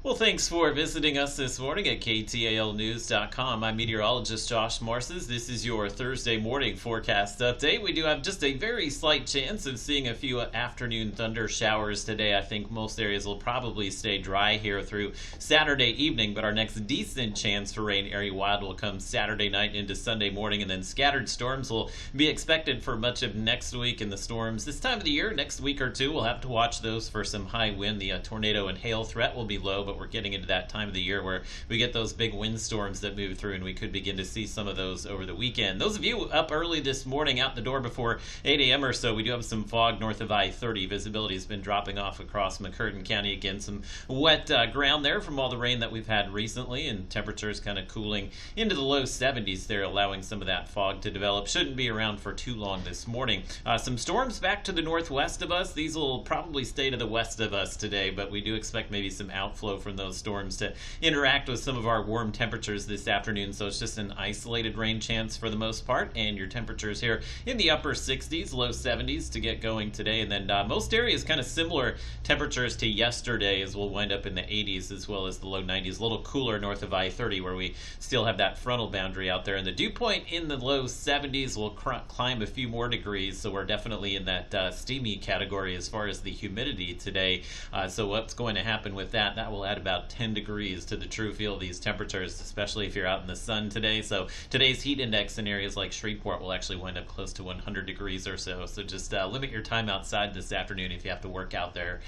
Well, thanks for visiting us this morning at KTALnews.com. I'm meteorologist Josh Morses. This is your Thursday morning forecast update. We do have just a very slight chance of seeing a few afternoon thunder showers today. I think most areas will probably stay dry here through Saturday evening, but our next decent chance for rain area-wide will come Saturday night into Sunday morning, and then scattered storms will be expected for much of next week. And the storms this time of the year, next week or two, we'll have to watch those for some high wind. The tornado and hail threat will be low, but we're getting into that time of the year where we get those big windstorms that move through, and we could begin to see some of those over the weekend. Those of you up early this morning, out the door before 8 a.m. or so, we do have some fog north of I-30. Visibility has been dropping off across McCurtain County. Again, some wet ground there from all the rain that we've had recently, and temperatures kind of cooling into the low 70s there, allowing some of that fog to develop. Shouldn't be around for too long this morning. Some storms back to the northwest of us. These will probably stay to the west of us today, but we do expect maybe some outflow from those storms to interact with some of our warm temperatures this afternoon. So it's just an isolated rain chance for the most part, and your temperatures here in the upper 60s, low 70s to get going today. And then most areas kind of similar temperatures to yesterday, as we'll wind up in the 80s as well as the low 90s. A little cooler north of I-30 where we still have that frontal boundary out there. And the dew point in the low 70s will climb a few more degrees, so we're definitely in that steamy category as far as the humidity today. So what's going to happen with that? That will add about 10 degrees to the true feel of these temperatures, especially if you're out in the sun today. So today's heat index in areas like Shreveport will actually wind up close to 100 degrees or so. So just limit your time outside this afternoon if you have to work out there.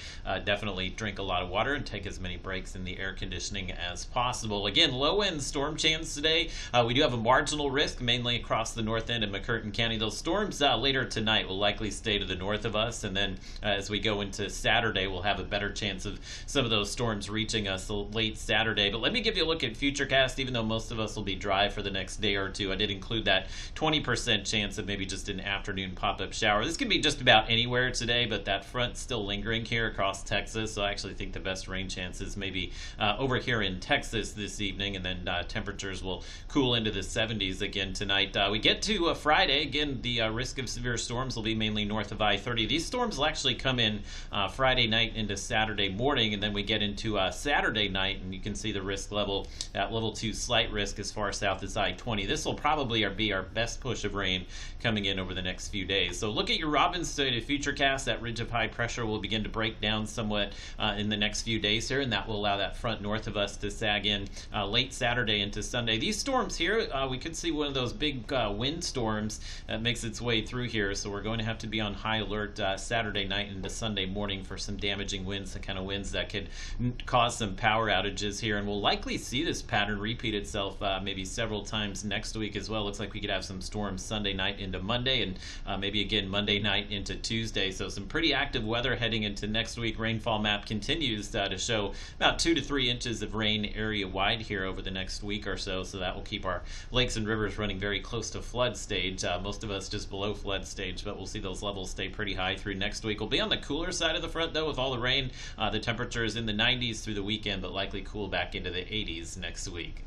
Definitely drink a lot of water and take as many breaks in the air conditioning as possible. Again, low-end storm chance today. We do have a marginal risk, mainly across the north end of McCurtain County. Those storms later tonight will likely stay to the north of us, and then as we go into Saturday, we'll have a better chance of some of those storms reaching us late Saturday. But let me give you a look at Futurecast. Even though most of us will be dry for the next day or two, I did include that 20% chance of maybe just an afternoon pop-up shower. This can be just about anywhere today, but that front's still lingering here across Texas, so I actually think the best rain chances maybe over here in Texas this evening, and then temperatures will cool into the 70s again tonight. We get to Friday. Again, the risk of severe storms will be mainly north of I-30. These storms will actually come in Friday night into Saturday morning, and then we get into Saturday night, and you can see the risk level at level 2, slight risk as far south as I-20. This will probably be our best push of rain coming in over the next few days. So look at your Robbins to Futurecast. That ridge of high pressure will begin to break down somewhat in the next few days here, and that will allow that front north of us to sag in late Saturday into Sunday. These storms here, we could see one of those big wind storms that makes its way through here, so we're going to have to be on high alert Saturday night into Sunday morning for some damaging winds, the kind of winds that could cause some power outages here, and we'll likely see this pattern repeat itself maybe several times next week as well. Looks like we could have some storms Sunday night into Monday, and maybe again Monday night into Tuesday. So some pretty active weather heading into next week. Rainfall map continues to show about 2 to 3 inches of rain area wide here over the next week or so. So that will keep our lakes and rivers running very close to flood stage. Most of us just below flood stage, but we'll see those levels stay pretty high through next week. We'll be on the cooler side of the front though with all the rain. The temperature is in the 90s through the weekend, but likely cool back into the 80s next week.